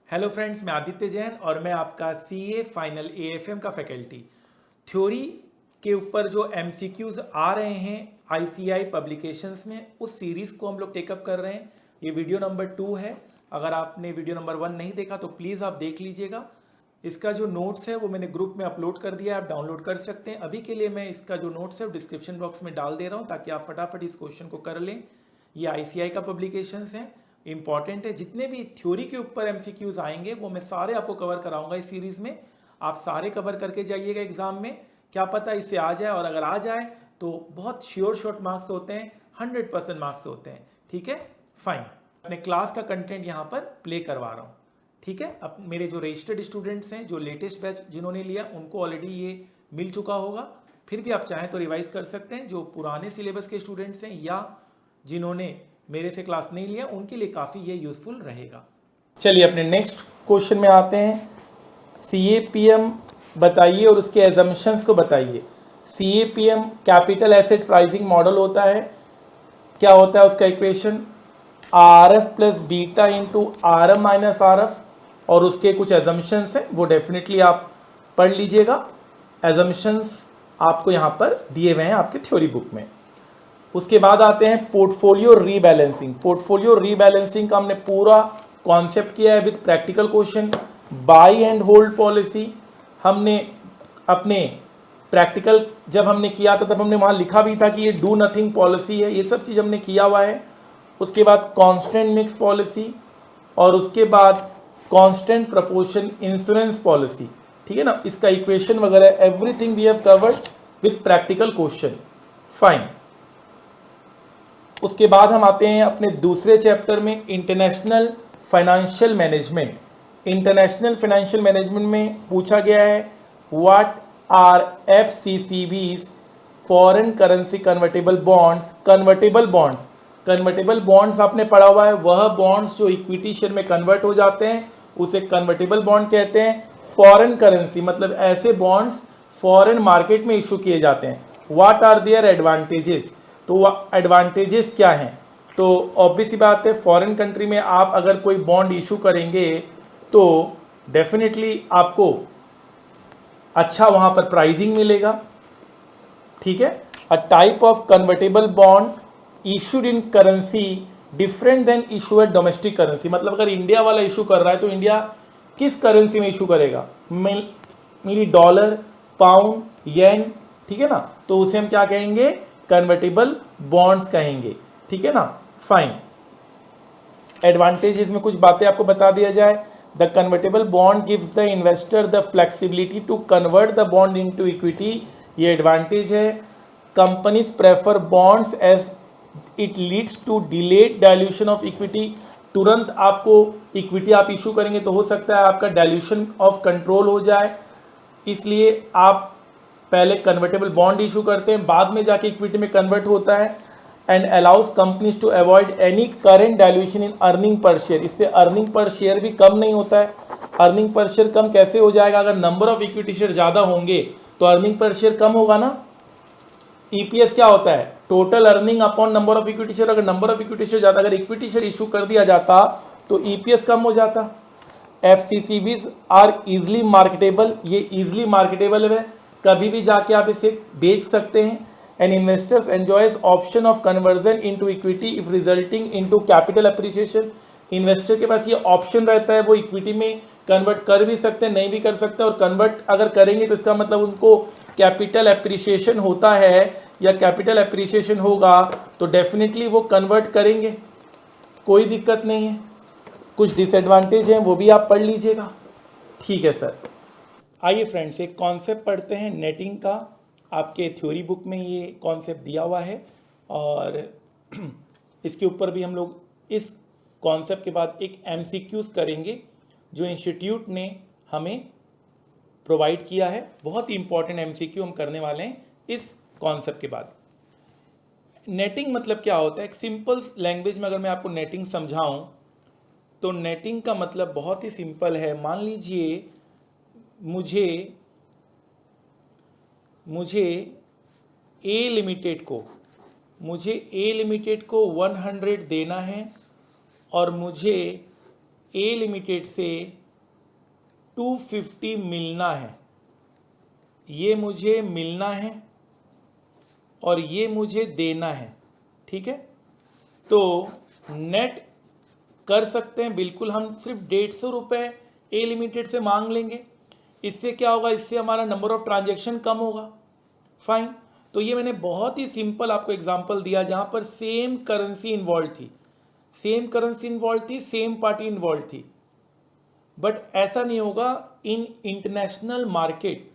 Hello friends, मैं आदित्य जैन और मैं आपका सीए फाइनल एएफएम का फैकल्टी। थ्योरी के ऊपर जो एमसीक्यूज आ रहे हैं आईसीआई पब्लिकेशंस में, उस सीरीज़ को हम लोग टेकअप कर रहे हैं। ये वीडियो नंबर 2 है। अगर आपने वीडियो नंबर 1 नहीं देखा तो प्लीज़ आप देख लीजिएगा। इसका जो नोट्स है वो मैंने ग्रुप में अपलोड कर दिया है, आप डाउनलोड कर सकते हैं। अभी के लिए मैं इसका जो नोट्स है वो डिस्क्रिप्शन बॉक्स में डाल दे रहा हूँ ताकि आप फटाफट इस क्वेश्चन को कर लें। ये आईसीआई का पब्लिकेशंस हैं, इंपॉर्टेंट है। जितने भी थ्योरी के ऊपर एमसीक्यूज आएंगे वो मैं सारे आपको कवर कराऊंगा इस सीरीज में। आप सारे कवर करके जाइएगा एग्जाम में, क्या पता इससे आ जाए, और अगर आ जाए तो बहुत श्योर शॉर्ट मार्क्स होते हैं, 100% मार्क्स होते हैं। ठीक है, फाइन। अपने क्लास का कंटेंट यहाँ पर प्ले करवा रहा हूँ। ठीक है, अब मेरे जो रजिस्टर्ड स्टूडेंट्स हैं, जो लेटेस्ट बैच जिन्होंने लिया, उनको ऑलरेडी ये मिल चुका होगा। फिर भी आप चाहें तो रिवाइज कर सकते हैं। जो पुराने सिलेबस के स्टूडेंट्स हैं या जिन्होंने मेरे से क्लास नहीं लिया, उनके लिए काफ़ी ये यूजफुल रहेगा। चलिए अपने नेक्स्ट क्वेश्चन में आते हैं। सीएपीएम बताइए और उसके एजम्पशंस को बताइए। CAPM capital asset pricing model होता है। क्या होता है उसका equation? R F plus beta into R M minus R F, और उसके कुछ एजम्पशंस हैं, वो डेफिनेटली आप पढ़ लीजिएगा। एजम्पशंस आपको यहाँ पर दिए हुए हैं आपके थ्योरी बुक में। उसके बाद आते हैं पोर्टफोलियो रीबैलेंसिंग। पोर्टफोलियो रीबैलेंसिंग का हमने पूरा कॉन्सेप्ट किया है with practical question. By and hold policy हमने अपने प्रैक्टिकल जब हमने किया था तब हमने वहाँ लिखा भी था कि ये डू नथिंग पॉलिसी है। ये सब चीज़ हमने किया हुआ है। उसके बाद कांस्टेंट मिक्स पॉलिसी, और उसके बाद कांस्टेंट प्रपोर्शन इंश्योरेंस पॉलिसी। ठीक है ना, इसका इक्वेशन वगैरह everything we have covered with practical question. Fine. उसके बाद हम आते हैं अपने दूसरे चैप्टर में, international financial management. International financial management में पूछा गया है what are FCCBs, foreign currency convertible bonds. Convertible bonds आपने पढ़ा हुआ है, वह बॉन्ड्स जो इक्विटी शेयर में कन्वर्ट हो जाते हैं उसे कन्वर्टेबल बॉन्ड कहते हैं। फॉरेन करेंसी मतलब ऐसे बॉन्ड्स फॉरेन मार्केट में इशू किए जाते हैं। व्हाट आर देयर एडवांटेजेस, तो एडवांटेजेस क्या हैं? तो ऑब्वियस सी बात है, फॉरेन कंट्री में आप अगर कोई बॉन्ड इशू करेंगे तो डेफिनेटली आपको अच्छा वहां पर प्राइसिंग मिलेगा। ठीक है, a type of convertible bond issued in currency different than issue at domestic currency. मतलब अगर इंडिया वाला इशू कर रहा है तो इंडिया किस करेंसी में इशू करेगा? मेनली डॉलर, पाउंड, येन। ठीक है ना, तो उसे हम क्या कहेंगे? कन्वर्टेबल बॉन्ड्स कहेंगे। ठीक है ना, फाइन। एडवांटेजेस में कुछ बातें आपको बता दिया जाए। The convertible bond gives the investor the flexibility to convert the bond into equity, ये एडवांटेज है। Companies prefer bonds as it leads to delayed dilution of equity. तुरंत आपको इक्विटी आप इशू करेंगे तो हो सकता है आपका डायल्यूशन ऑफ कंट्रोल हो जाए, इसलिए आप पहले कन्वर्टेबल बॉन्ड इशू करते हैं, बाद में जाके इक्विटी में कन्वर्ट होता है। And allows companies to avoid any current dilution in earning per share. इससे अर्निंग पर शेयर भी कम नहीं होता है। अर्निंग पर शेयर कम कैसे हो जाएगा? अगर नंबर ऑफ इक्विटी शेयर ज़्यादा होंगे तो अर्निंग पर शेयर कम होगा ना। ईपीएस क्या होता है? Total earning upon number of equity share. अगर नंबर ऑफ इक्विटी शेयर ज़्यादा, अगर इक्विटी शेयर इशू कर दिया जाता तो ईपीएस कम हो जाता। एफसीसीबीज आर इजली मार्केटेबल, ये इजली मार्केटेबल है, कभी भी जाके आप इसे बेच सकते हैं। And investors enjoys option of conversion into equity if resulting into capital appreciation. Investor के पास ये ऑप्शन रहता है, वो इक्विटी में कन्वर्ट कर भी सकते हैं, नहीं भी कर सकते, और कन्वर्ट अगर करेंगे तो इसका मतलब उनको कैपिटल अप्रिसिएशन होता है या कैपिटल अप्रिसिएशन होगा तो डेफिनेटली वो कन्वर्ट करेंगे, कोई दिक्कत नहीं है। कुछ डिसएडवांटेज हैं वो भी आप पढ़ लीजिएगा। ठीक है सर। आइए फ्रेंड्स, एक कॉन्सेप्ट पढ़ते हैं नेटिंग का। आपके थ्योरी बुक में ये कॉन्सेप्ट दिया हुआ है, और इसके ऊपर भी हम लोग इस कॉन्सेप्ट के बाद एक एमसीक्यूज करेंगे जो इंस्टीट्यूट ने हमें प्रोवाइड किया है। बहुत ही इंपॉर्टेंट एमसीक्यू हम करने वाले हैं इस कॉन्सेप्ट के बाद। नेटिंग मतलब क्या होता है? एक सिंपल लैंग्वेज में अगर मैं आपको नेटिंग समझाऊं तो नेटिंग का मतलब बहुत ही सिंपल है। मान लीजिए मुझे ए लिमिटेड को 100 देना है, और मुझे ए लिमिटेड से 250 मिलना है, ये मुझे मिलना है और ये मुझे देना है, ठीक है। तो नेट कर सकते हैं बिल्कुल, हम सिर्फ 150 रुपये ए लिमिटेड से मांग लेंगे। इससे क्या होगा, इससे हमारा नंबर ऑफ ट्रांजेक्शन कम होगा। फाइन, तो ये मैंने बहुत ही सिंपल आपको एग्जांपल दिया जहाँ पर सेम करेंसी इन्वॉल्व थी, सेम करेंसी इन्वॉल्व थी, सेम पार्टी इन्वॉल्व थी। बट ऐसा नहीं होगा इन इंटरनेशनल मार्केट।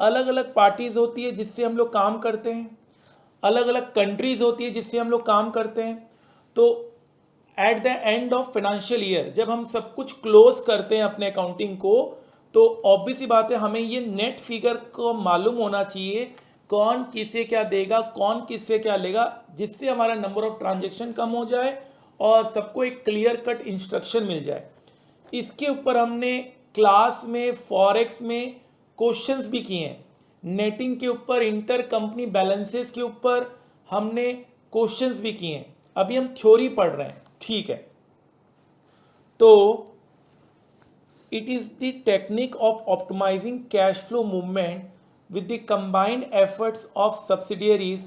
अलग अलग पार्टीज होती है जिससे हम लोग काम करते हैं, अलग अलग कंट्रीज होती है जिससे हम लोग काम करते हैं। तो eight the end of financial year जब हम सब कुछ क्लोज करते हैं अपने अकाउंटिंग को, तो ऑब्वियस ही बात है हमें ये नेट फिगर को मालूम होना चाहिए कौन किसे क्या देगा, कौन किससे क्या लेगा, जिससे हमारा नंबर ऑफ ट्रांजेक्शन कम हो जाए और सबको एक क्लियर कट इंस्ट्रक्शन मिल जाए। इसके ऊपर हमने क्लास में फॉरेक्स में क्वेश्चंस भी किए हैं। नेटिंग के ऊपर, इंटर कंपनी बैलेंसेस के ऊपर हमने क्वेश्चंस भी किए हैं। अभी हम थ्योरी पढ़ रहे हैं, ठीक है। तो it is the technique of optimising cash flow movement with the combined efforts of subsidiaries,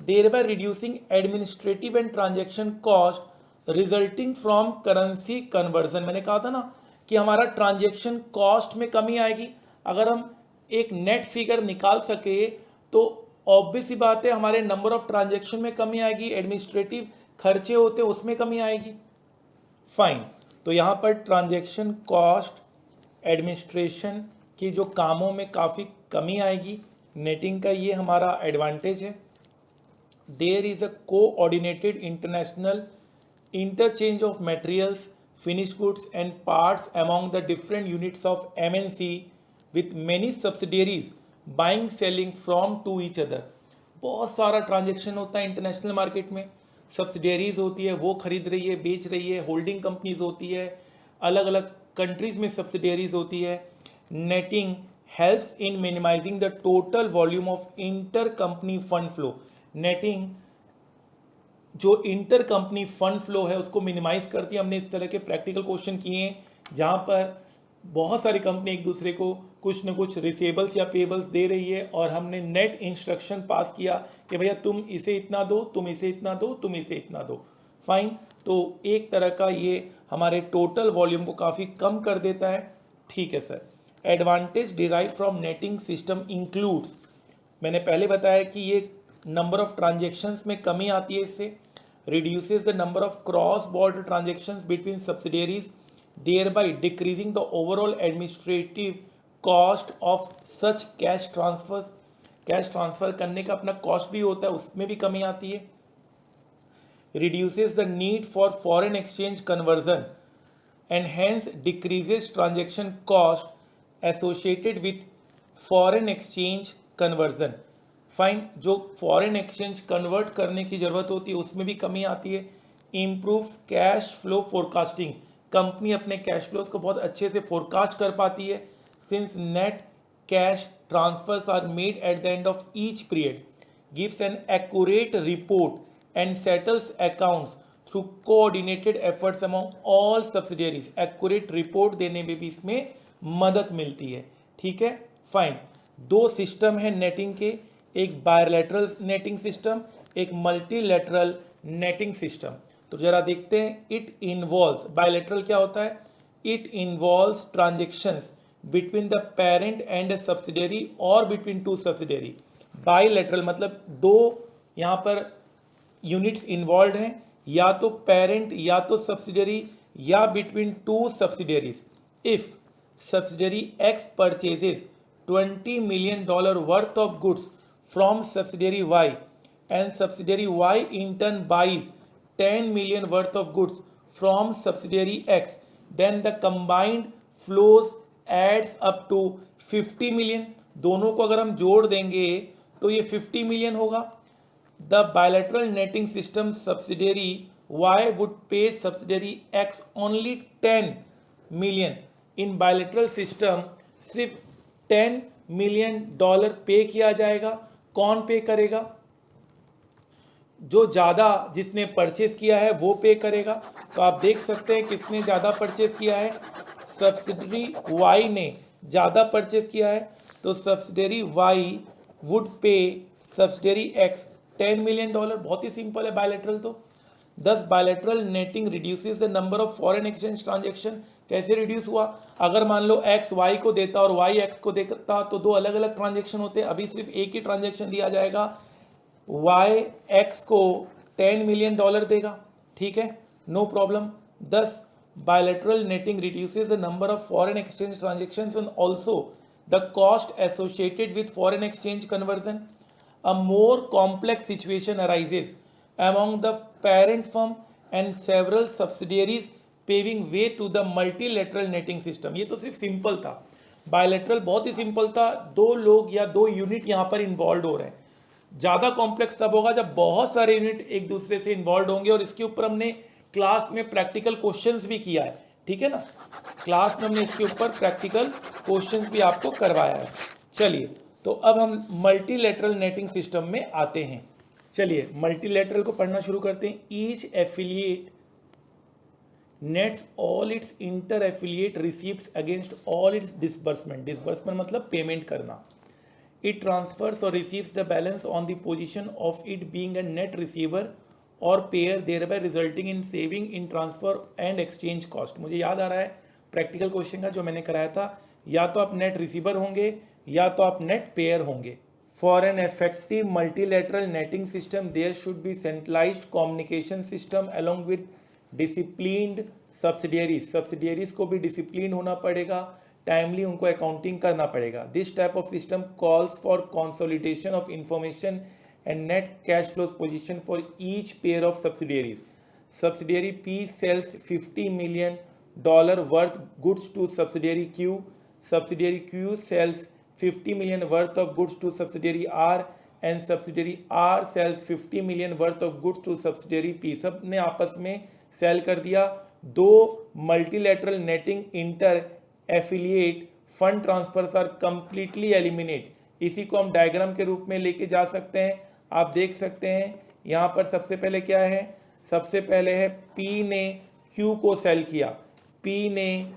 thereby reducing administrative and transaction cost resulting from currency conversion। मैंने कहा था ना कि हमारा ट्रांजेक्शन कॉस्ट में कमी आएगी अगर हम एक नेट फिगर निकाल सके, तो ऑब्वियस ही बात है हमारे नंबर ऑफ ट्रांजेक्शन में कमी आएगी, एडमिनिस्ट्रेटिव खर्चे होते हैं उसमें कमी आएगी। फाइन, तो यहाँ पर ट्रांजेक्शन कॉस्ट, एडमिनिस्ट्रेशन की जो कामों में काफ़ी कमी आएगी। नेटिंग का ये हमारा एडवांटेज है। There is a coordinated international interchange of materials, finish goods and parts among the different units of MNC with many subsidiaries buying selling from to each other. बहुत सारा ट्रांजेक्शन होता है इंटरनेशनल मार्केट में, subsidiaries होती है वो खरीद रही है, बेच रही है, होल्डिंग कंपनीज होती है, अलग अलग कंट्रीज में सब्सिडियरीज होती है। Netting helps in minimizing the total volume of intercompany fund flow। Netting जो इंटर कंपनी फंड फ्लो है उसको मिनिमाइज करती है। हमने इस तरह के प्रैक्टिकल क्वेश्चन किए हैं जहाँ पर बहुत सारी कंपनी एक दूसरे को कुछ न कुछ रिसीवेबल्स या पेबल्स दे रही है और हमने नेट इंस्ट्रक्शन पास किया कि भैया तुम इसे इतना दो, तुम इसे इतना दो, तुम इसे इतना दो। फाइन, तो एक तरह का ये हमारे टोटल वॉल्यूम को काफ़ी कम कर देता है। ठीक है sir. Advantage derive from netting system includes, मैंने पहले बताया कि ये नंबर ऑफ ट्रांजेक्शन्स में कमी आती है इससे। Reduces the number of cross border transactions between subsidiaries, thereby decreasing the overall administrative cost of such cash transfers. Cash transfer करने का अपना कॉस्ट भी होता है, उसमें भी कमी आती है। Reduces the need for foreign exchange conversion and hence decreases transaction cost associated with foreign exchange conversion। Fine, जो फॉरेन एक्सचेंज कन्वर्ट करने की ज़रूरत होती है उसमें भी कमी आती है। Improve cash flow forecasting, company अपने कैश फ्लोज को बहुत अच्छे से फोरकास्ट कर पाती है। Since net cash transfers are made at the end of each period, gives an accurate report and settles accounts through coordinated efforts among all subsidiaries. Accurate report देने में भी इसमें मदद मिलती है। ठीक है, फाइन। दो सिस्टम है नेटिंग के, एक बायलैटरल नेटिंग सिस्टम, एक मल्टीलैटरल नेटिंग सिस्टम। तो जरा देखते हैं। इट इन्वॉल्व्स, बायलैटरल क्या होता है? It involves transactions between the parent and subsidiary और बिटवीन टू सब्सिडियरी। बायलैटरल मतलब दो यहाँ पर यूनिट्स इन्वॉल्व हैं, या तो पेरेंट या तो सब्सिडियरी या between two subsidiaries. If subsidiary x purchases $20 million worth of goods from subsidiary Y and subsidiary Y in turn buys $10 million worth of goods from subsidiary X, then the combined flows adds up to 50 million। दोनों को अगर हम जोड़ देंगे तो ये 50 million होगा। The bilateral netting system subsidiary Y would pay subsidiary X only 10 million। in bilateral system सिर्फ $10 million पे किया जाएगा। कौन पे करेगा? जो ज़्यादा जिसने परचेज किया है वो पे करेगा। तो आप देख सकते हैं किसने ज़्यादा परचेज किया है, सब्सिडरी वाई ने ज़्यादा परचेज किया है, तो सब्सिडरी वाई वुड पे सब्सिडरी एक्स $10 million। बहुत ही सिंपल है बायलैटरल। तो 10 bilateral netting reduces the number of foreign exchange transaction. कैसे रिड्यूस हुआ, अगर मान लो एक्स वाई को देता और वाई एक्स को देता तो दो अलग अलग ट्रांजेक्शन होते, अभी सिर्फ एक ही ट्रांजेक्शन दिया जाएगा, वाई एक्स को $10 million देगा, ठीक है, no problem. 10 bilateral netting reduces the number of foreign exchange transactions and also the cost associated with foreign exchange conversion. A more complex situation arises among the parent firm and several subsidiaries, paving way to the multilateral netting system। ये तो सिर्फ simple था, bilateral बहुत ही simple था, दो लोग या दो यूनिट यहाँ पर इन्वॉल्व हो रहे हैं। ज़्यादा कॉम्प्लेक्स तब होगा जब बहुत सारे यूनिट एक दूसरे से इन्वॉल्व होंगे, और इसके ऊपर हमने क्लास में प्रैक्टिकल क्वेश्चंस भी किया है, ठीक है ना, क्लास में हमने इसके ऊपर प्रैक्टिकल क्वेश्चंस भी आपको करवाया है। चलिए, तो अब हम मल्टीलेटरल नेटिंग सिस्टम में आते हैं। चलिए मल्टीलेटरल को पढ़ना शुरू करते हैं। Each affiliate nets all it's inter affiliate receipts against all it's disbursement. Disbursement मतलब पेमेंट करना। It transfers or receives the balance on the position of it being a net receiver or payer, thereby resulting in saving in transfer and exchange cost। मुझे याद आ रहा है practical question का जो मैंने कराया था, या तो आप नेट रिसीवर होंगे या तो आप नेट पेयर होंगे। For an effective multilateral netting system there should be centralised communication system along with disciplined subsidiaries. Subsidiaries को भी डिसिप्लिन होना पड़ेगा, टाइमली उनको अकाउंटिंग करना पड़ेगा। This type of system calls for consolidation of information and net cash flows position for each pair of subsidiaries. Subsidiary P sells $50 million worth goods to subsidiary Q. Subsidiary Q sells $50 million worth of goods to subsidiary R and subsidiary R sells $50 million worth of goods to subsidiary P। सब ने आपस में cell कर दिया। Through multilateral netting inter affiliate fund transfers are completely eliminate. इसी को हम diagram के रूप में लेके जा सकते हैं। आप देख सकते हैं यहाँ पर सबसे पहले क्या है, सबसे पहले है P ने Q को सेल किया, P ने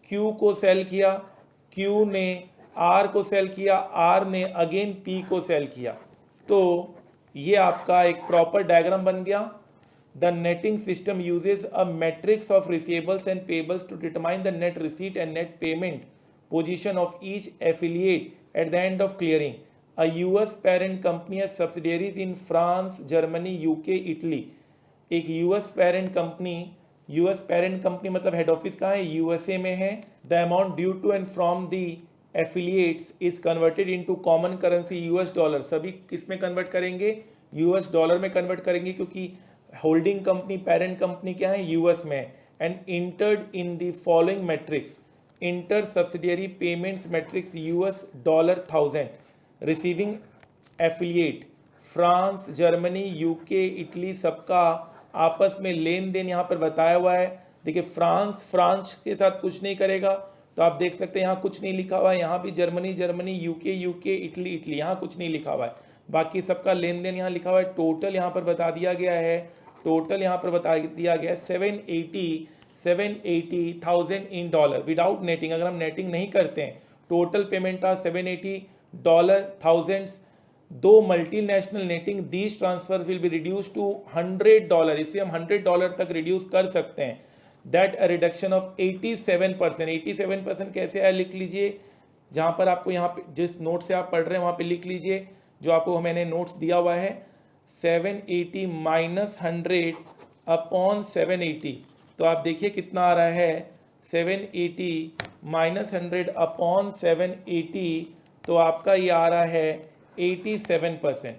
Q को सेल किया, Q ने R को सेल किया, R ने अगेन P को सेल किया। तो ये आपका एक प्रॉपर डायग्राम बन गया। The netting system uses a matrix of receivables and payables to determine the net receipt and net payment position of each affiliate at the end of clearing. A US parent company has subsidiaries in France, Germany, UK, Italy। एक US parent company मतलब head office कहाँ है, USA में है। The amount due to and from the affiliates is converted into common currency US dollar. सभी किस में convert करेंगे, US डॉलर में कन्वर्ट करेंगे, क्योंकि होल्डिंग कंपनी पेरेंट कंपनी क्या है, यूएस में। And entered in the following matrix, inter subsidiary payments matrix US $1000। Receiving affiliate France, Germany, UK, Italy, सबका आपस में लेन देन यहाँ पर बताया हुआ है। देखिए फ्रांस के साथ कुछ नहीं करेगा, तो आप देख सकते हैं यहाँ कुछ नहीं लिखा हुआ है, यहाँ भी जर्मनी, यूके, इटली, यहाँ कुछ नहीं लिखा हुआ है। बाकी सबका लेन देन यहाँ लिखा हुआ है। टोटल यहाँ पर बता दिया गया है, टोटल यहाँ पर बता दिया गया है 780,000 इन डॉलर विदाउट नेटिंग। अगर हम नेटिंग नहीं करते हैं, टोटल पेमेंट था $780,000। Through multinational netting, these transfer will be reduce to $100। इसे हम $100 तक रिड्यूस कर सकते हैं। That a reduction of 87%। 87% कैसे है, लिख लीजिए, जहाँ पर आपको यहाँ पे जिस नोट से आप पढ़ रहे हैं वहाँ पे लिख लीजिए, जो आपको मैंने नोट्स दिया हुआ है। 780 माइनस 100 अपॉन 780, तो आप देखिए कितना आ रहा है, 780 माइनस 100 अपॉन 780, तो आपका ये आ रहा है 87%।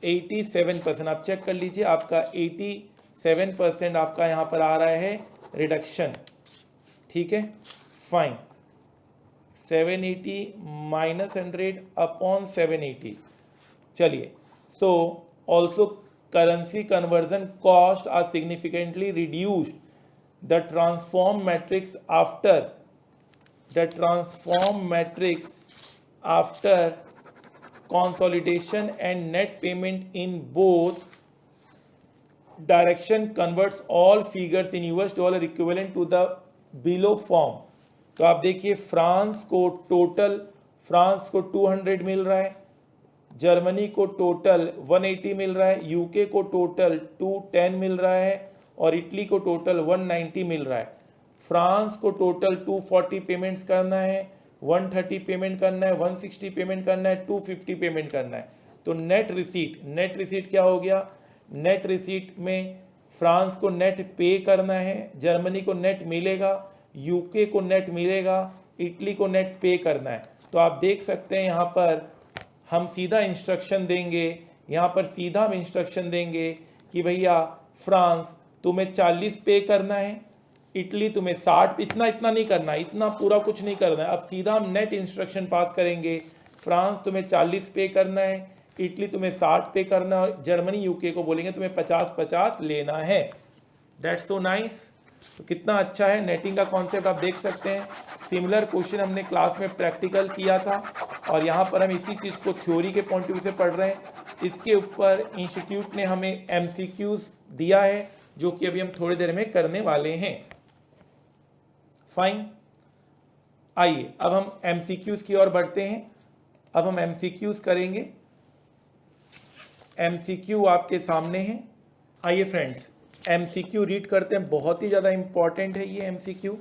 87% आप चेक कर लीजिए, आपका 87% आपका यहाँ पर आ रहा है रिडक्शन, ठीक है, फाइन। 780 minus 100 upon 780। चलिए, so also currency conversion cost are significantly reduced. The transform matrix after consolidation and net payment in both direction converts all figures in US dollar equivalent to the below form. तो आप देखिए France को 200 मिल रहा है, Germany को total 180 मिल रहा है, UK को टोटल 210 मिल रहा है और इटली को टोटल 190 मिल रहा है। फ्रांस को टोटल 240 पेमेंट्स करना है, 130 पेमेंट करना है, 160 पेमेंट करना है, 250 पेमेंट करना है। तो नेट रिसीट क्या हो गया? नेट रिसीट में फ्रांस को नेट पे करना है, जर्मनी को नेट मिलेगा, यूके को नेट मिलेगा, इटली को नेट पे करना है। तो आप देख सकते हैं यहाँ पर हम सीधा इंस्ट्रक्शन देंगे, यहाँ पर सीधा हम इंस्ट्रक्शन देंगे कि भैया फ्रांस तुम्हें 40 पे करना है, इटली तुम्हें 60, इतना नहीं करना, इतना पूरा कुछ नहीं करना है। अब सीधा हम नेट इंस्ट्रक्शन पास करेंगे, फ्रांस तुम्हें 40 पे करना है, इटली तुम्हें 60 पे करना है और जर्मनी यूके को बोलेंगे तुम्हें 50-50 लेना है। That's so nice. तो कितना अच्छा है नेटिंग का कॉन्सेप्ट, आप देख सकते हैं। सिमिलर क्वेश्चन हमने क्लास में प्रैक्टिकल किया था और यहाँ पर हम इसी चीज़ को थ्योरी के पॉइंट ऑफ व्यू से पढ़ रहे हैं। इसके ऊपर इंस्टीट्यूट ने हमें MCQs दिया है जो कि अभी हम थोड़ी देर में करने वाले हैं। फाइन, आइए अब हम MCQs की ओर बढ़ते हैं। अब हम MCQs करेंगे। MCQ आपके सामने है। आइए फ्रेंड्स MCQ रीड करते हैं, बहुत ही ज़्यादा इंपॉर्टेंट है ये MCQ।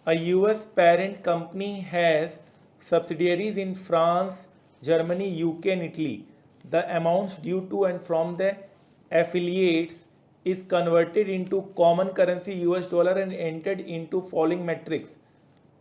A US parent company has subsidiaries in France, Germany, UK and Italy. The amounts due to and from the affiliates is converted into common currency US dollar and entered into following metrics.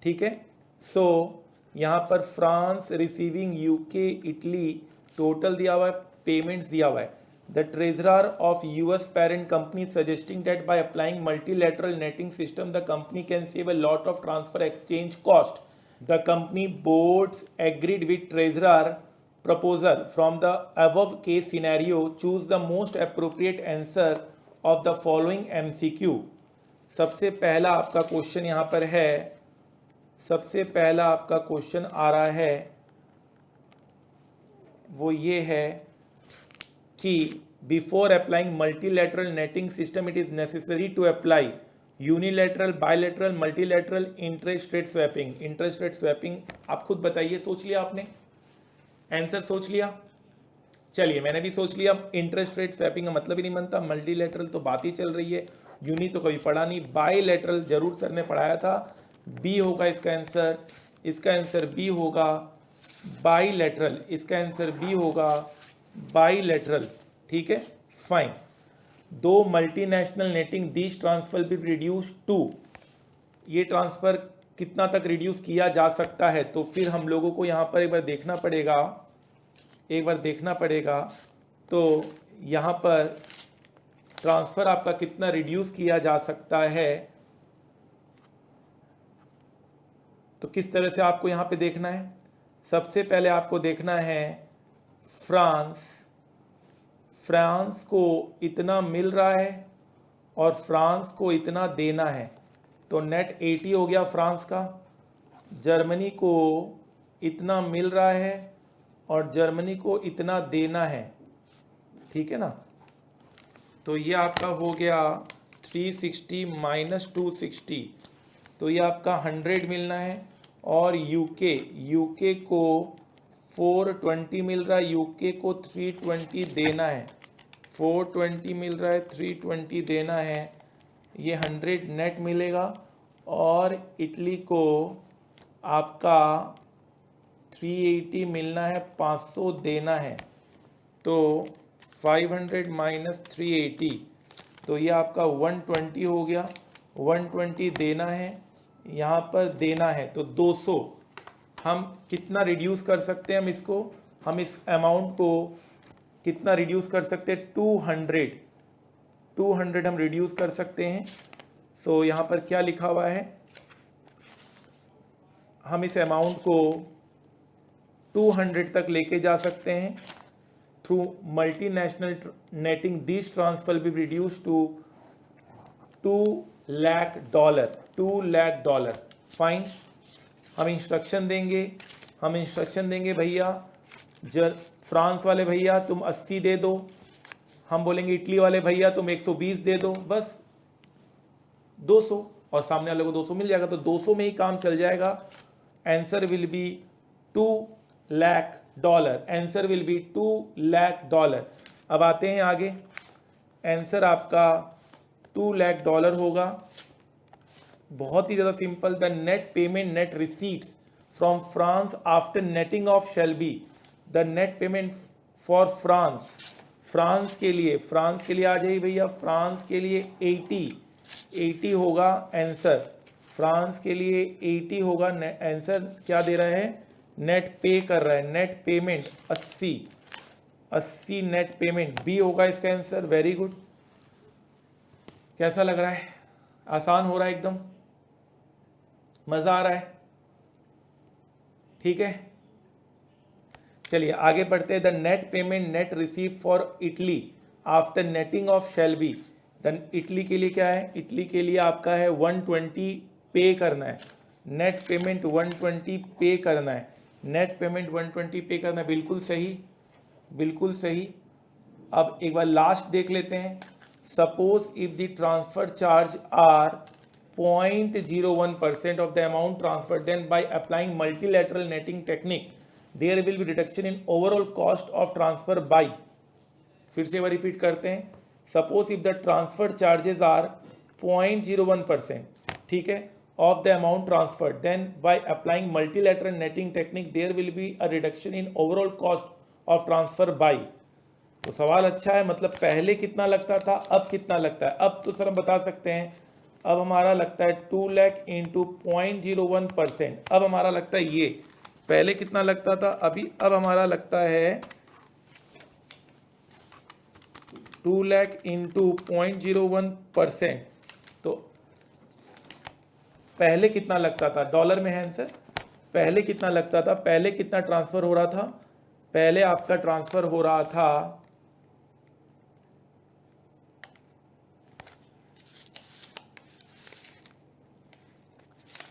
ठीक है, सो यहाँ पर France receiving, UK, Italy total दिया हुआ है, payments दिया हुआ है। The treasurer of US parent company suggesting that by applying multilateral netting system the company can save a lot of transfer exchange cost. The company boards agreed with treasurer proposal. From the above case scenario, choose the most appropriate answer of the following MCQ. सबसे पहला आपका question यहाँ पर है, सबसे पहला आपका question आ रहा है वो ये है कि before applying multilateral netting system it is necessary to apply unilateral, bilateral, multilateral interest rate swapping. Interest rate swapping आप खुद बताइए, सोच लिया आपने? आंसर सोच लिया? चलिए मैंने भी सोच लिया। इंटरेस्ट रेट स्वैपिंग का मतलब ही नहीं बनता, मल्टीलैटरल तो बात ही चल रही है, यूनी तो कभी पढ़ा नहीं, बायलैटरल जरूर सर ने पढ़ाया था। बी होगा इसका आंसर, इसका आंसर बी होगा बाईलैटरल, इसका आंसर बी होगा बाईलैटरल। ठीक है, fine. Through multinational netting this transfer be reduce to, ये ट्रांसफर कितना तक रिड्यूस किया जा सकता है? तो फिर हम लोगों को यहाँ पर एक बार देखना पड़ेगा, तो यहाँ पर ट्रांसफर आपका कितना रिड्यूस किया जा सकता है, तो किस तरह से आपको यहाँ पे देखना है? सबसे पहले आपको देखना है फ्रांस को इतना मिल रहा है और फ्रांस को इतना देना है, तो नेट 80 हो गया फ्रांस का। जर्मनी को इतना मिल रहा है और जर्मनी को इतना देना है, ठीक है ना। तो ये आपका हो गया 360 माइनस 260, तो ये आपका 100 मिलना है। और यूके को 420 मिल रहा है, यूके को 320 देना है। 420 मिल रहा है, 320 देना है, ये 100 नेट मिलेगा। और इटली को आपका 380 मिलना है, 500 देना है, तो 500 माइनस 380, तो ये आपका 120 हो गया। 120 देना है, यहाँ पर देना है, तो 200। हम कितना रिड्यूस कर सकते हैं? हम इस अमाउंट को कितना रिड्यूस कर सकते हैं? 200 हम रिड्यूस कर सकते हैं। सो यहाँ पर क्या लिखा हुआ है? हम इस अमाउंट को 200 तक लेके जा सकते हैं। Through multinational netting this transfer be reduce to $2 lakh. Fine, हम इंस्ट्रक्शन देंगे भैया, फ्रांस वाले भैया तुम 80 दे दो, हम बोलेंगे इटली वाले भैया तुम 120 दे दो, बस 200, और सामने वाले को 200 मिल जाएगा, तो 200 में ही काम चल जाएगा। Answer will be $2 lakh. Answer will be $2 lakh. अब आते हैं आगे, आंसर आपका $2 लाख होगा। बहुत ही ज़्यादा simple. The net payment net receipts from France after netting of shall B, the net payment for France के लिए आ जाइए भैया, फ्रांस के लिए 80 होगा आंसर, फ्रांस के लिए 80 होगा आंसर। क्या दे रहा है, नेट पे कर रहा है, net payment 80 net payment B होगा इसका आंसर। Very good. कैसा लग रहा है, आसान हो रहा है एकदम, मजा आ रहा है, ठीक है। चलिए आगे बढ़ते हैं। The net payment net receive for Italy after netting of shall be, then Italy के लिए क्या है, इटली के लिए आपका है 120 पे करना है, नेट पेमेंट 120 पे करना है, नेट पेमेंट 120 पे करना है, बिल्कुल सही, बिल्कुल सही। अब एक बार लास्ट देख लेते हैं। Suppose if the transfer charge are 0.01% of the amount transferred, then by applying multilateral netting technique there will be reduction in overall cost of transfer by, फिर से एक बार रिपीट करते हैं। Suppose if the transfer charges are 0.01%, ठीक है, of the amount transferred, then by applying multilateral netting technique there will be a reduction in overall cost of transfer by। तो सवाल अच्छा है, मतलब पहले कितना लगता था, अब कितना लगता है। अब तो सर हम बता सकते हैं, अब हमारा लगता है 2 लाख इंटू 0.01%। अब हमारा लगता है ये, पहले कितना लगता था अभी, अब हमारा लगता है 2 लाख इंटू 0.01%। तो पहले कितना लगता था, डॉलर में है आंसर, पहले कितना लगता था, पहले कितना ट्रांसफर हो रहा था, पहले आपका ट्रांसफर हो रहा था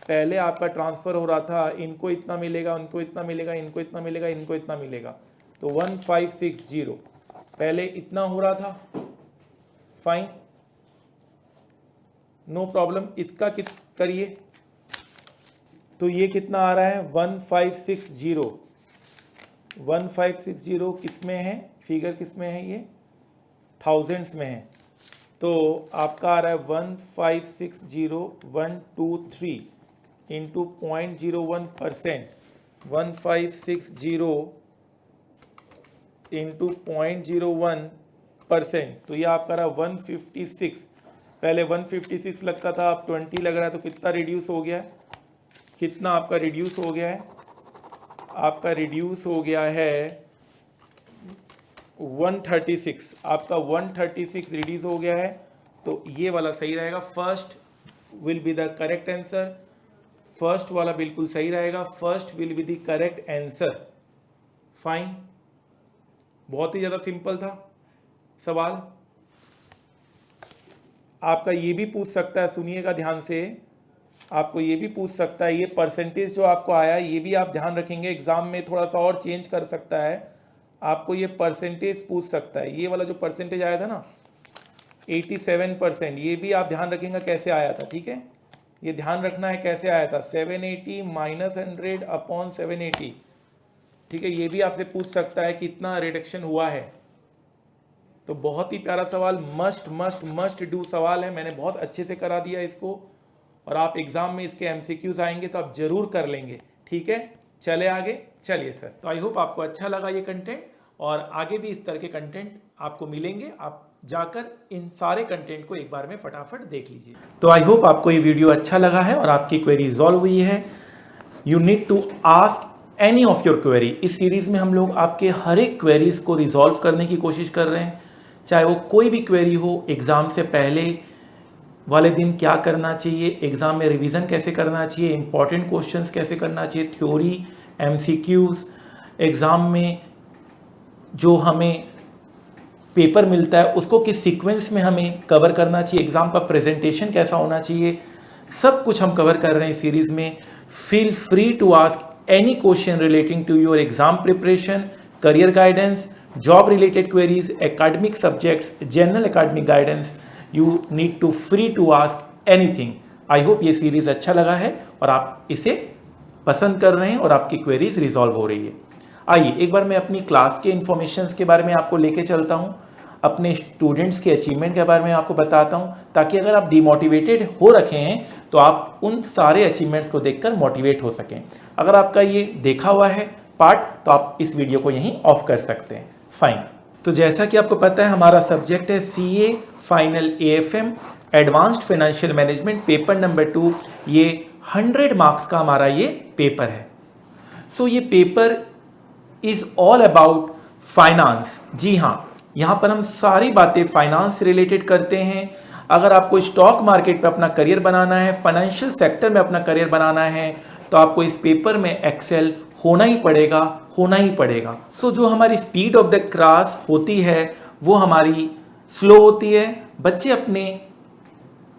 पहले आपका ट्रांसफर हो रहा था, इनको इतना मिलेगा, उनको इतना मिलेगा, इनको इतना मिलेगा, इनको इतना मिलेगा, तो 1560 पहले इतना हो रहा था। Fine, no problem. इसका करिए तो ये कितना आ रहा है 1560 किस में है, फिगर किस में है, ये थाउजेंड्स में है। तो आपका आ रहा है 1560123 इंटू 0.01%, 1560 इंटू 0.01%, तो ये आपका रहा 156। पहले 156 लगता था, अब 20 लग रहा है, तो कितना रिड्यूस हो गया है, कितना आपका रिड्यूस हो गया है, आपका रिड्यूस हो गया है 136, आपका 136 रिड्यूस हो गया है। तो ये वाला सही रहेगा, first will be the correct answer, first वाला बिल्कुल सही रहेगा, first will be the correct answer. Fine, बहुत ही ज़्यादा सिंपल था सवाल। आपका ये भी पूछ सकता है, सुनिएगा ध्यान से, आपको ये भी पूछ सकता है, ये परसेंटेज जो आपको आया ये भी आप ध्यान रखेंगे, एग्जाम में थोड़ा सा और चेंज कर सकता है, आपको ये परसेंटेज पूछ सकता है। ये वाला जो परसेंटेज आया था ना 87%, ये भी आप ध्यान रखेंगे कैसे आया था, ठीक है, ये ध्यान रखना है कैसे आया था, 780 माइनस 100 अपॉन 780, ठीक है, ये भी आपसे पूछ सकता है कितना रिडक्शन हुआ है। तो बहुत ही प्यारा सवाल, मस्ट मस्ट मस्ट डू सवाल है, मैंने बहुत अच्छे से करा दिया इसको, और आप एग्जाम में इसके एमसीक्यूज आएंगे तो आप जरूर कर लेंगे, ठीक है। चले आगे, चलिए सर। तो आई होप आपको अच्छा लगा ये कंटेंट, और आगे भी इस तरह के कंटेंट आपको मिलेंगे, आप जाकर इन सारे कंटेंट को एक बार में फटाफट देख लीजिए। तो आई होप आपको ये वीडियो अच्छा लगा है और आपकी क्वेरी रिजॉल्व हुई है। You need to ask any of your query. इस सीरीज में हम लोग आपके हर एक क्वेरीज को रिजॉल्व करने की कोशिश कर रहे हैं, चाहे वो कोई भी क्वेरी हो। एग्जाम से पहले वाले दिन क्या करना चाहिए, एग्जाम में रिवीजन कैसे करना चाहिए, इंपॉर्टेंट क्वेश्चंस कैसे करना चाहिए, थ्योरी, एमसीक्यूज, एग्जाम में जो हमें पेपर मिलता है उसको किस सीक्वेंस में हमें कवर करना चाहिए, एग्जाम का प्रेजेंटेशन कैसा होना चाहिए, सब कुछ हम कवर कर रहे हैं इस सीरीज में। Feel free to ask any question relating to your exam preparation, career guidance, job related queries, academic subjects, general academic guidance, you need to free to ask anything. I hope ये series अच्छा लगा है और आप इसे पसंद कर रहे हैं और आपकी क्वेरीज रिजॉल्व हो रही है। आइए एक बार मैं अपनी क्लास के इंफॉर्मेशंस के बारे में आपको लेके चलता हूँ, अपने स्टूडेंट्स के अचीवमेंट के बारे में आपको बताता हूँ, ताकि अगर आप डिमोटिवेटेड हो रखे हैं तो आप उन सारे अचीवमेंट्स को देखकर मोटिवेट हो सकें। अगर आपका ये देखा हुआ है पार्ट तो आप इस वीडियो को यहीं ऑफ कर सकते हैं। फाइन। तो जैसा कि आपको पता है हमारा सब्जेक्ट है CA final AFM advanced financial management paper number 2। ये 100 मार्क्स का हमारा ये पेपर है। सो ये paper is all about finance. जी हाँ, यहाँ पर हम सारी बातें फाइनेंस से रिलेटेड करते हैं। अगर आपको स्टॉक मार्केट पे अपना करियर बनाना है, फाइनेंशियल सेक्टर में अपना करियर बनाना है, तो आपको इस पेपर में एक्सेल होना ही पड़ेगा। सो जो हमारी स्पीड ऑफ द क्लास होती है वो हमारी स्लो होती है। बच्चे अपने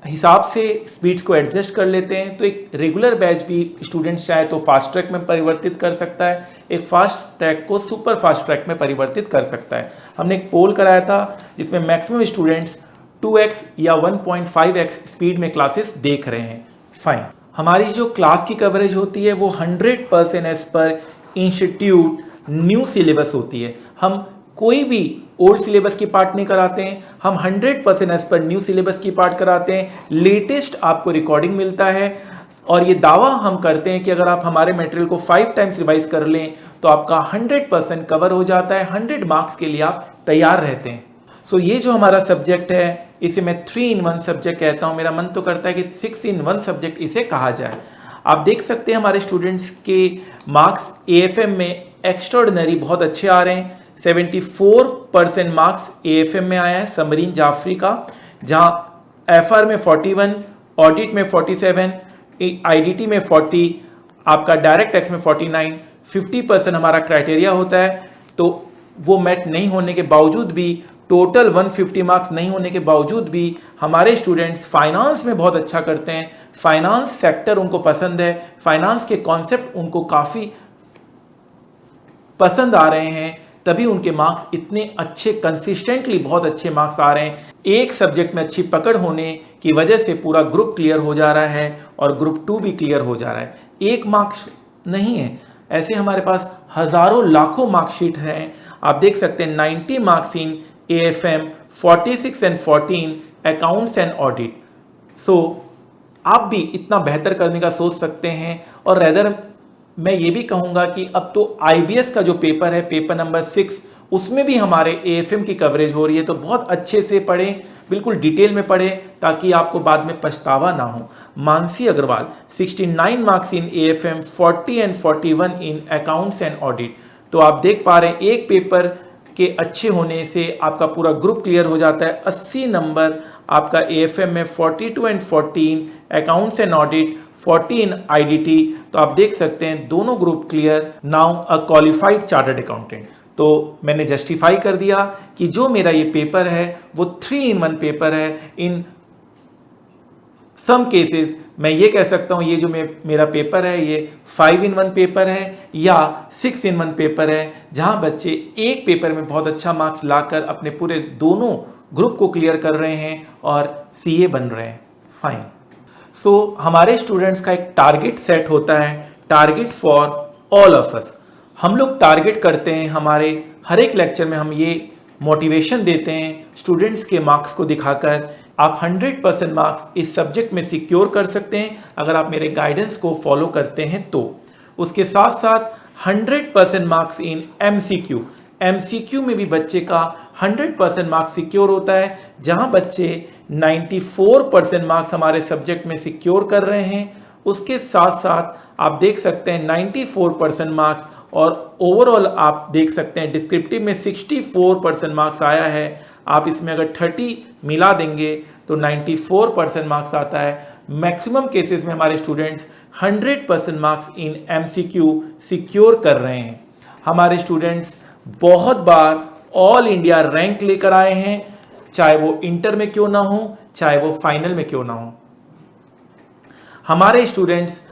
हिसाब से स्पीड्स को एडजस्ट कर लेते हैं। तो एक रेगुलर बैच भी स्टूडेंट्स चाहे तो फास्ट ट्रैक में परिवर्तित कर सकता है, एक फास्ट ट्रैक को सुपर फास्ट ट्रैक में परिवर्तित कर सकता है। हमने एक पोल कराया था जिसमें मैक्सिमम स्टूडेंट्स 2x या 1.5x स्पीड में क्लासेस देख रहे हैं। फाइन। हमारी जो क्लास की कवरेज होती है वो 100% as per institute new syllabus होती है। हम कोई भी ओल्ड सिलेबस की पार्ट नहीं कराते हैं, हम 100% एज पर न्यू सिलेबस की पार्ट कराते हैं। लेटेस्ट आपको रिकॉर्डिंग मिलता है और ये दावा हम करते हैं कि अगर आप हमारे मटेरियल को 5 टाइम्स रिवाइज कर लें तो आपका 100% कवर हो जाता है। 100 मार्क्स के लिए आप तैयार रहते हैं। सो ये जो हमारा सब्जेक्ट है इसे मैं 3 in 1 सब्जेक्ट कहता हूँ। मेरा मन तो करता है कि 6 in 1 सब्जेक्ट इसे कहा जाए। आप देख सकते हैं हमारे स्टूडेंट्स के मार्क्स AFM में एक्स्ट्राऑर्डिनरी बहुत अच्छे आ रहे हैं। 74% मार्क्स AFM में आया है समरीन जाफरी का, जहां FR में 41, ऑडिट में 47, IDT में 40, आपका डायरेक्ट टैक्स में 49। 50% हमारा क्राइटेरिया होता है, तो वो मैट नहीं होने के बावजूद भी, टोटल 150 मार्क्स नहीं होने के बावजूद भी हमारे स्टूडेंट्स फाइनेंस में बहुत अच्छा करते हैं। फाइनेंस सेक्टर उनको पसंद है, फाइनेंस के कॉन्सेप्ट उनको काफ़ी पसंद आ रहे हैं, तभी उनके मार्क्स इतने अच्छे कंसिस्टेंटली बहुत अच्छे मार्क्स आ रहे हैं। एक सब्जेक्ट में अच्छी पकड़ होने की वजह से पूरा ग्रुप क्लियर हो जा रहा है और ग्रुप 2 भी क्लियर हो जा रहा है। एक मार्क्स नहीं है, ऐसे हमारे पास हजारों लाखों मार्कशीट हैं। आप देख सकते हैं 90 marks in AFM, 46 and 14 accounts and audit. So आप भी इतना बेहतर करने का सोच सकते हैं। और रेदर मैं ये भी कहूँगा कि अब तो IBS का जो पेपर है, पेपर नंबर 6, उसमें भी हमारे AFM की कवरेज हो रही है। तो बहुत अच्छे से पढ़ें, बिल्कुल डिटेल में पढ़ें, ताकि आपको बाद में पछतावा ना हो। Mansi Agarwal 69 marks in AFM, 40 and 41 in accounts and audit. तो आप देख पा रहे हैं एक पेपर के अच्छे होने से आपका पूरा ग्रुप क्लियर हो जाता है। 80 नंबर आपका AFM में, 42 and 14 accounts and audit, 14 IDT। तो आप देख सकते हैं दोनों group clear, now a qualified chartered accountant. तो मैंने जस्टिफाई कर दिया कि जो मेरा ये पेपर है वो 3 in 1 पेपर है। इन सम केसेस मैं ये कह सकता हूँ ये जो मेरा पेपर है ये 5 in 1 पेपर है या 6 in 1 पेपर है, जहाँ बच्चे एक पेपर में बहुत अच्छा मार्क्स लाकर अपने पूरे दोनों ग्रुप को क्लियर कर रहे हैं और CA बन रहे हैं। फाइन। सो हमारे स्टूडेंट्स का एक टारगेट सेट होता है, target for all of us. हम लोग टारगेट करते हैं, हमारे हर एक लेक्चर में हम ये मोटिवेशन देते हैं स्टूडेंट्स के मार्क्स को दिखाकर। आप 100% मार्क्स इस सब्जेक्ट में सिक्योर कर सकते हैं अगर आप मेरे गाइडेंस को फॉलो करते हैं तो। उसके साथ साथ 100% मार्क्स इन MCQ में भी बच्चे का 100% मार्क्स सिक्योर होता है, जहां बच्चे 94% मार्क्स हमारे सब्जेक्ट में सिक्योर कर रहे हैं। उसके साथ साथ आप देख सकते हैं 94% मार्क्स, और ओवरऑल आप देख सकते हैं डिस्क्रिप्टिव में 64% मार्क्स आया है। आप इसमें अगर 30 मिला देंगे तो 94% मार्क्स आता है। मैक्सिमम केसेस में हमारे students 100% marks in MCQ secure कर रहे हैं। हमारे स्टूडेंट्स बहुत बार ऑल इंडिया रैंक लेकर आए हैं, चाहे वो इंटर में क्यों ना हो, चाहे वो फाइनल में क्यों ना हो। हमारे स्टूडेंट्स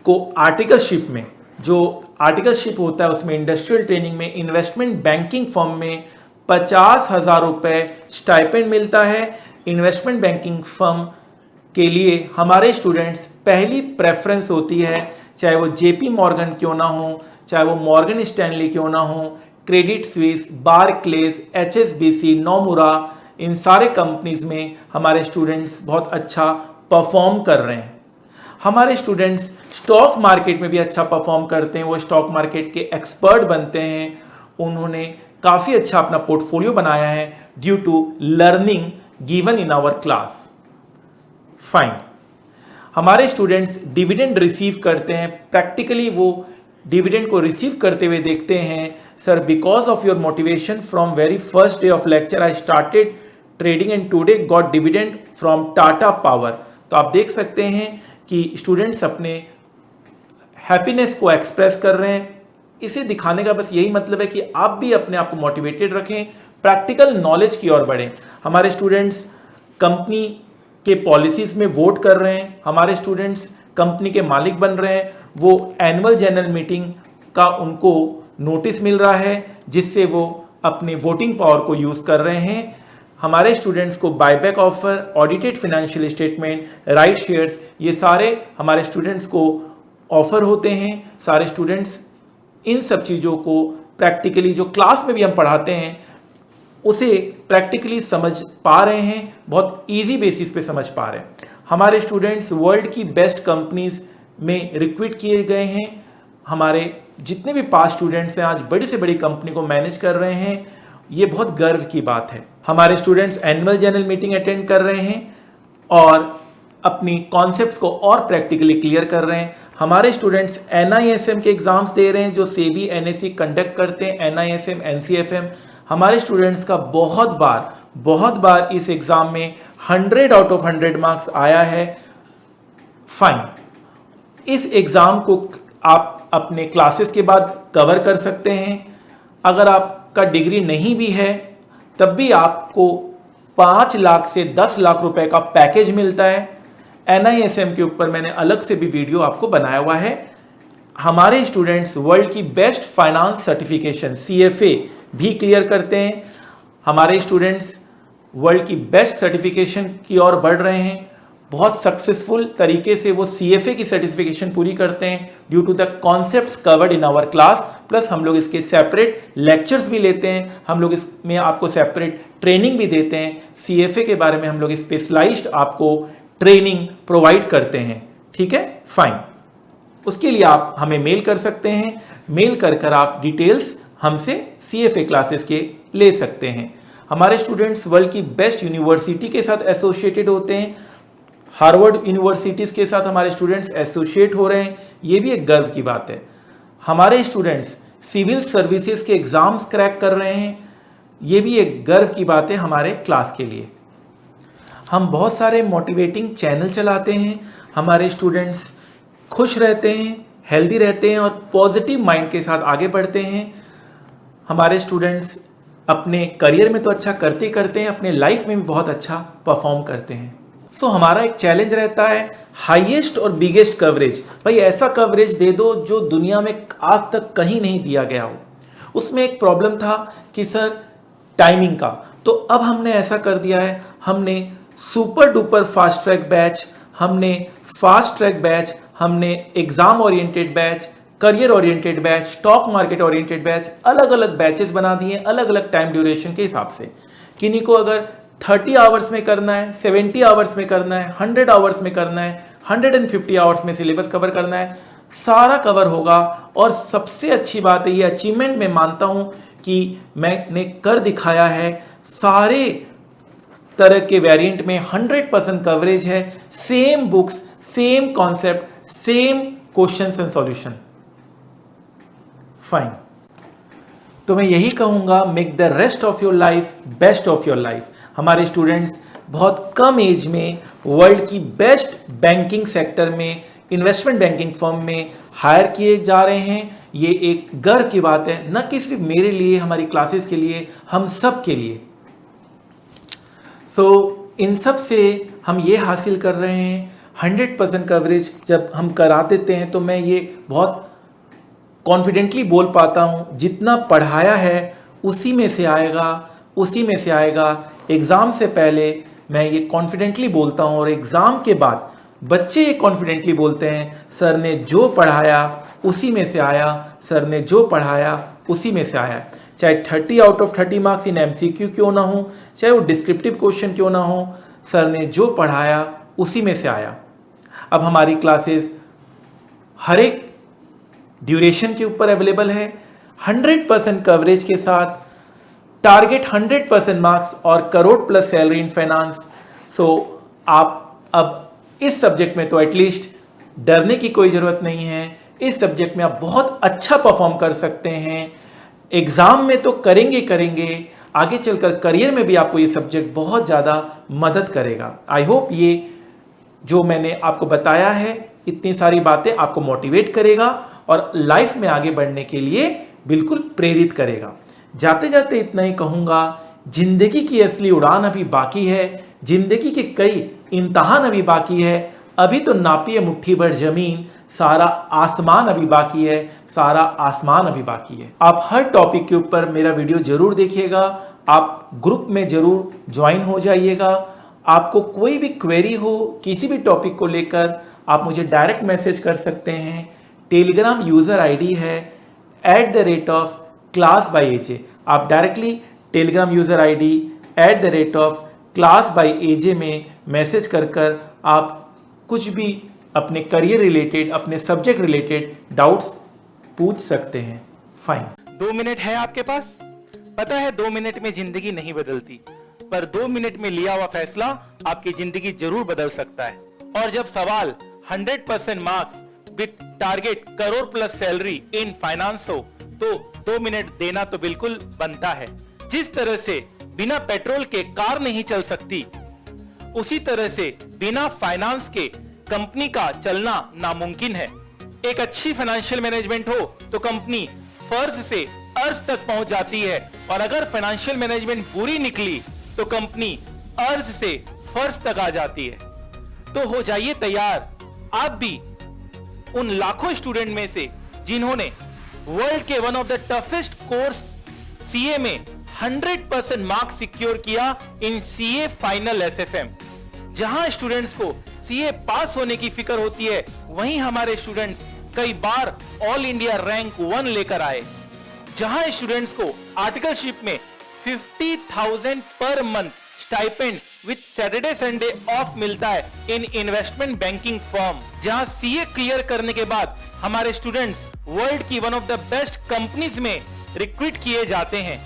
को आर्टिकलशिप में जो आर्टिकलशिप होता है उसमें इंडस्ट्रियल ट्रेनिंग में इन्वेस्टमेंट बैंकिंग फर्म में 50,000 रुपये स्टाइपेंड मिलता है। इन्वेस्टमेंट बैंकिंग फर्म के लिए हमारे स्टूडेंट्स पहली प्रेफरेंस होती है, चाहे वो जेपी मॉर्गन क्यों ना हो, चाहे वो मॉर्गन स्टैनली क्यों ना हो, क्रेडिट स्विस, बारक्लेज, एचएसबीसी, नोमुरा, इन सारे कंपनीज में हमारे स्टूडेंट्स बहुत अच्छा परफॉर्म कर रहे हैं। हमारे स्टूडेंट्स स्टॉक मार्केट में भी अच्छा परफॉर्म करते हैं, वो स्टॉक मार्केट के एक्सपर्ट बनते हैं। उन्होंने काफ़ी अच्छा अपना पोर्टफोलियो बनाया है due to learning given in our class. Fine. हमारे स्टूडेंट्स डिविडेंड रिसीव करते हैं, प्रैक्टिकली वो डिविडेंड को रिसीव करते हुए देखते हैं। Sir, because of your motivation from very first day of lecture I started trading and today got dividend from Tata power. तो आप देख सकते हैं कि स्टूडेंट्स अपने हैप्पीनेस को एक्सप्रेस कर रहे हैं। इसे दिखाने का बस यही मतलब है कि आप भी अपने आप को मोटिवेटेड रखें, प्रैक्टिकल नॉलेज की ओर बढ़ें। हमारे स्टूडेंट्स कंपनी के पॉलिसीज में वोट कर रहे हैं, हमारे स्टूडेंट्स कंपनी के मालिक बन रहे हैं। वो एनुअल जनरल मीटिंग का उनको नोटिस मिल रहा है जिससे वो अपने वोटिंग पावर को यूज़ कर रहे हैं। हमारे स्टूडेंट्स को buyback offer, audited financial statement, right shares, ये सारे हमारे स्टूडेंट्स को ऑफर होते हैं। सारे स्टूडेंट्स इन सब चीज़ों को प्रैक्टिकली जो क्लास में भी हम पढ़ाते हैं उसे प्रैक्टिकली समझ पा रहे हैं, बहुत इजी बेसिस पे समझ पा रहे हैं। हमारे स्टूडेंट्स वर्ल्ड की बेस्ट कंपनीज में रिक्रूट किए गए हैं। हमारे जितने भी पास स्टूडेंट्स हैं आज बड़ी से बड़ी कंपनी को मैनेज कर रहे हैं, ये बहुत गर्व की बात है। हमारे students annual general meeting attend कर रहे हैं और अपनी कॉन्सेप्ट्स को और प्रैक्टिकली क्लियर कर रहे हैं। हमारे स्टूडेंट्स NISM के एग्जाम्स दे रहे हैं जो सेबी NSE कंडक्ट करते हैं, NISM, NCFM। हमारे स्टूडेंट्स का बहुत बार इस एग्जाम में 100 आउट ऑफ 100 मार्क्स आया है। फाइन। इस एग्जाम को आप अपने क्लासेस के बाद कवर कर सकते हैं। अगर आपका डिग्री नहीं भी है तब भी आपको 5 लाख से 10 लाख रुपए का पैकेज मिलता है। NISM के ऊपर मैंने अलग से भी वीडियो आपको बनाया हुआ है। हमारे स्टूडेंट्स वर्ल्ड की बेस्ट फाइनेंस सर्टिफिकेशन CFA भी क्लियर करते हैं। हमारे स्टूडेंट्स वर्ल्ड की बेस्ट सर्टिफिकेशन की ओर बढ़ रहे हैं। बहुत सक्सेसफुल तरीके से वो CFA की सर्टिफिकेशन पूरी करते हैं due to the concepts covered in our class. Plus हम लोग इसके सेपरेट लेक्चर्स भी लेते हैं, हम लोग इसमें आपको सेपरेट ट्रेनिंग भी देते हैं। CFA के बारे में हम लोग स्पेशलाइज्ड आपको ट्रेनिंग प्रोवाइड करते हैं। ठीक है, फाइन। उसके लिए आप हमें मेल कर सकते हैं। मेल कर आप डिटेल्स हमसे CFA क्लासेस के ले सकते हैं। हमारे स्टूडेंट्स वर्ल्ड की बेस्ट यूनिवर्सिटी के साथ एसोसिएटेड होते हैं। हार्वर्ड यूनिवर्सिटीज़ के साथ हमारे स्टूडेंट्स एसोसिएट हो रहे हैं, ये भी एक गर्व की बात है। हमारे स्टूडेंट्स सिविल सर्विसेज के एग्ज़ाम्स क्रैक कर रहे हैं, ये भी एक गर्व की बात है हमारे क्लास के लिए। हम बहुत सारे मोटिवेटिंग चैनल चलाते हैं, हमारे स्टूडेंट्स खुश रहते हैं, हेल्दी रहते हैं और पॉजिटिव माइंड के साथ आगे बढ़ते हैं। हमारे स्टूडेंट्स अपने करियर में तो अच्छा करते करते हैं, अपने लाइफ में भी बहुत अच्छा परफॉर्म करते हैं। सो हमारा एक चैलेंज रहता है हाईएस्ट और बिगेस्ट कवरेज। भाई ऐसा कवरेज दे दो जो दुनिया में आज तक कहीं नहीं दिया गया हो। उसमें एक प्रॉब्लम था कि सर टाइमिंग का, तो अब हमने ऐसा कर दिया है, हमने super duper fast track batch, हमने फास्ट ट्रैक बैच, हमने exam oriented batch, career oriented batch, stock market oriented batch, अलग अलग बैचेस बना दिए अलग अलग टाइम ड्यूरेशन के हिसाब से। किन्हीं को अगर 30 आवर्स में करना है, 70 आवर्स में करना है, 100 आवर्स में करना है, 150 आवर्स में सिलेबस कवर करना है, सारा कवर होगा। और सबसे अच्छी बात है, ये अचीवमेंट मैं मानता हूं कि मैंने कर दिखाया है। सारे तरह के वेरिएंट में 100% कवरेज है, same books, same concept, same questions and solution. Fine. तो मैं यही कहूंगा, make the rest of your life best of your life. हमारे स्टूडेंट्स बहुत कम एज में वर्ल्ड की बेस्ट बैंकिंग सेक्टर में, इन्वेस्टमेंट बैंकिंग फर्म में हायर किए जा रहे हैं। ये एक गर्व की बात है, न कि सिर्फ मेरे लिए, हमारी क्लासेस के लिए, हम सब के लिए। इन सब से हम ये हासिल कर रहे हैं 100% कवरेज जब हम करा देते हैं, तो मैं ये बहुत कॉन्फिडेंटली बोल पाता हूँ, जितना पढ़ाया है उसी में से आएगा, उसी में से आएगा। एग्ज़ाम से पहले मैं ये कॉन्फिडेंटली बोलता हूँ और एग्ज़ाम के बाद बच्चे ये कॉन्फिडेंटली बोलते हैं, सर ने जो पढ़ाया उसी में से आया, सर ने जो पढ़ाया उसी में से आया। चाहे 30 out of 30 marks in MCQ क्यों ना हो, चाहे वो डिस्क्रिप्टिव क्वेश्चन क्यों ना हो, सर ने जो पढ़ाया उसी में से आया। अब हमारी क्लासेस हर एक ड्यूरेशन के ऊपर अवेलेबल है, 100% कवरेज के साथ, टारगेट 100% मार्क्स और crore plus salary in finance. So आप अब इस सब्जेक्ट में तो एटलीस्ट डरने की कोई ज़रूरत नहीं है। इस सब्जेक्ट में आप बहुत अच्छा परफॉर्म कर सकते हैं। एग्ज़ाम में तो करेंगे, आगे चलकर करियर में भी आपको ये सब्जेक्ट बहुत ज़्यादा मदद करेगा। आई होप ये जो मैंने आपको बताया है, इतनी सारी बातें आपको मोटिवेट करेगा और लाइफ में आगे बढ़ने के लिए बिल्कुल प्रेरित करेगा। जाते जाते इतना ही कहूँगा, जिंदगी की असली उड़ान अभी बाकी है, जिंदगी के कई इम्तहान अभी बाकी है। अभी तो नापिए मुट्ठी भर जमीन, सारा आसमान अभी बाकी है, सारा आसमान अभी बाकी है। आप हर टॉपिक के ऊपर मेरा वीडियो जरूर देखिएगा, आप ग्रुप में जरूर ज्वाइन हो जाइएगा। आपको कोई भी क्वेरी हो किसी भी टॉपिक को लेकर, आप मुझे डायरेक्ट मैसेज कर सकते हैं। टेलीग्राम यूज़र आईडी है @class_by_aj। आप directly Telegram user ID @class_by_aj में मैसेज कर आप कुछ भी अपने करियर रिलेटेड, अपने सब्जेक्ट रिलेटेड डाउट्स पूछ सकते हैं। फाइन। 2 मिनट है आपके पास? पता है 2 मिनट में जिंदगी नहीं बदलती, पर 2 मिनट में लिया हुआ फैसला आपकी जिंदगी जरूर बदल सकता है। और जब सवाल 100% marks with target crore plus salary in finance हो, तो 2 मिनट देना तो बिल्कुल बनता है। जिस तरह से बिना पेट्रोल के कार नहीं चल सकती, उसी तरह से बिना फाइनेंस के कंपनी का चलना नामुमकिन है। एक अच्छी फाइनेंशियल मैनेजमेंट हो तो कंपनी फर्ज से अर्ज तक पहुंच जाती है, और अगर फाइनेंशियल मैनेजमेंट बुरी निकली तो कंपनी अर्ज से फर्ज तक आ जाती है। तो हो जाइए तैयार आप भी उन लाखों स्टूडेंट में से जिन्होंने वर्ल्ड के one of the toughest course CA में 100% मार्क्स सिक्योर किया इन सीए फाइनल SFM। जहां स्टूडेंट्स को सीए पास होने की फिक्र होती है, वहीं हमारे स्टूडेंट्स कई बार ऑल इंडिया रैंक 1 लेकर आए। जहां स्टूडेंट्स को आर्टिकलशिप में 50,000 per month stipend with Saturday Sunday off मिलता है इन इन्वेस्टमेंट बैंकिंग फर्म। जहां सीए क्लियर करने के बाद हमारे स्टूडेंट्स वर्ल्ड की one of the best companies में रिक्रूट किए जाते हैं।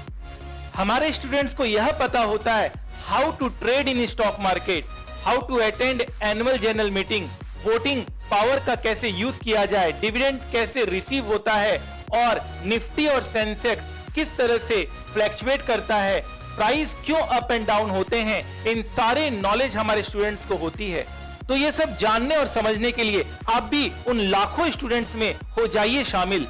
हमारे स्टूडेंट्स को यह पता होता है how to trade in stock market, how to attend annual general meeting, voting power का कैसे यूज किया जाए, डिविडेंड कैसे रिसीव होता है, और निफ्टी और सेंसेक्स किस तरह से फ्लैक्चुएट करता है, प्राइस क्यों अप एंड डाउन होते हैं। इन सारे नॉलेज हमारे स्टूडेंट्स को होती है। तो ये सब जानने और समझने के लिए आप भी उन लाखों स्टूडेंट्स में हो जाइए शामिल।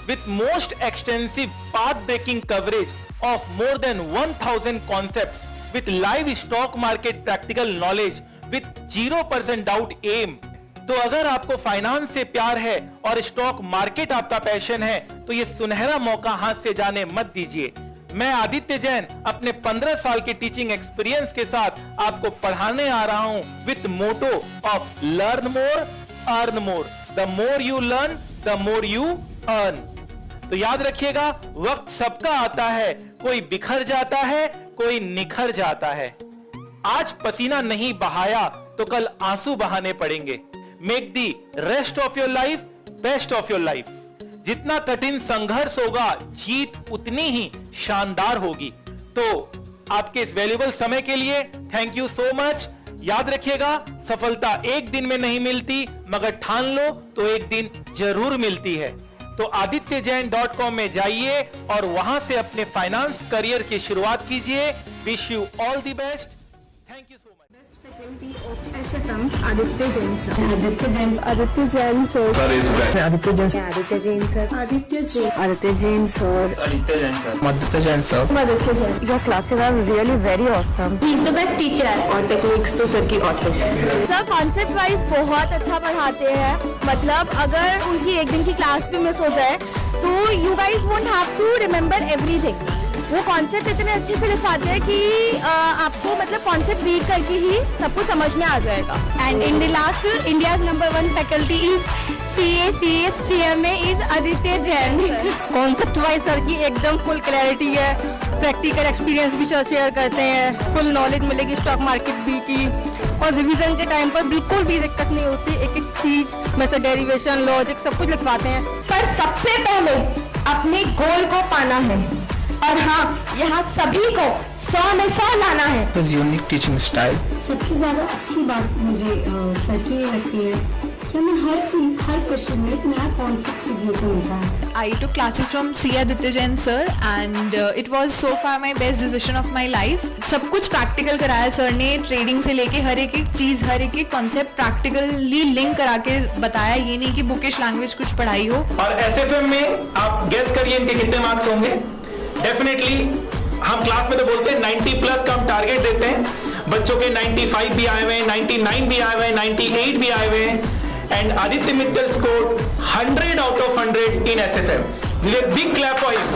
With most extensive path breaking coverage of more than 1000 concepts, with live stock market practical knowledge, with 0% doubt aim। तो अगर आपको फाइनेंस से प्यार है और स्टॉक मार्केट आपका पैशन है, तो ये सुनहरा मौका हाथ से जाने मत दीजिए। मैं आदित्य जैन अपने 15 साल के टीचिंग एक्सपीरियंस के साथ आपको पढ़ाने आ रहा हूं with motto of learn more earn more. The more you learn the more you earn. तो याद रखिएगा, वक्त सबका आता है, कोई बिखर जाता है, कोई निखर जाता है। आज पसीना नहीं बहाया तो कल आंसू बहाने पड़ेंगे। Make the rest of your life best of your life. जितना कठिन संघर्ष होगा, जीत उतनी ही शानदार होगी। तो आपके इस वैल्यूएबल समय के लिए थैंक यू सो मच। याद रखिएगा, सफलता एक दिन में नहीं मिलती, मगर ठान लो तो एक दिन जरूर मिलती है। तो adityajain.com में जाइए और वहां से अपने फाइनेंस करियर की शुरुआत कीजिए। Wish you all the best. Thank you so much. faculty of SFM, Aditya Jain sir. Aditya Jain sir. Aditya Jain sir. Aditya Jain sir. Aditya Jain sir. Aditya Jain. Aditya Jain sir. Aditya Jain sir. Madhya Jain sir. Aditya Jain. Your classes are really very awesome. He is the best teacher. और techniques तो sir की awesome. Sir concept wise बहुत अच्छा पढ़ाते हैं, मतलब अगर उनकी एक दिन की क्लास भी मिस हो जाए तो you guys won't have to remember everything. वो कॉन्सेप्ट इतने अच्छे से लिखवाते हैं कि आपको मतलब कॉन्सेप्ट रीड करके ही सब कुछ समझ में आ जाएगा। And in the last India's number 1 faculty is CMA is Aditya Jain. Concept wise sir की एकदम फुल क्लैरिटी है, प्रैक्टिकल एक्सपीरियंस भी सर शेयर करते हैं, फुल नॉलेज मिलेगी स्टॉक मार्केट भी की, और रिवीजन के टाइम पर बिल्कुल भी दिक्कत नहीं होती। एक एक चीज मतलब डेरिवेशन, लॉजिक सब कुछ लिखवाते हैं। पर सबसे पहले अपने गोल को पाना है, और हाँ यहाँ सभी को 100 में 100 लाना है। His unique teaching style. सबसे ज़्यादा अच्छी बात मुझे सर की ये लगती है कि हमें हर चीज़, हर क्वेश्चन में एक नया कॉन्सेप्ट सीखने को मिलता है। I took classes from C. Aditya Jain sir and it was so far my best decision of my life. सब कुछ प्रैक्टिकल कराया सर ने, ट्रेडिंग से लेके हर एक चीज़, हर एक कॉन्सेप्ट प्रैक्टिकली लिंक करा के बताया। ये नहीं कि बुकिश लैंग्वेज कुछ पढ़ाई हो। और SFM में आप गेस करिए इनके कितने मार्क्स होंगे। डेफिनेटली हम क्लास में तो बोलते हैं 90 प्लस का हम टारगेट देते हैं, बच्चों के 95 भी आए हुए हैं, 99 भी आए हुए हैं, 98 भी आए हुए हैं। And Aditya Mittal score 100 out of 100 in SFM. Big clap for him.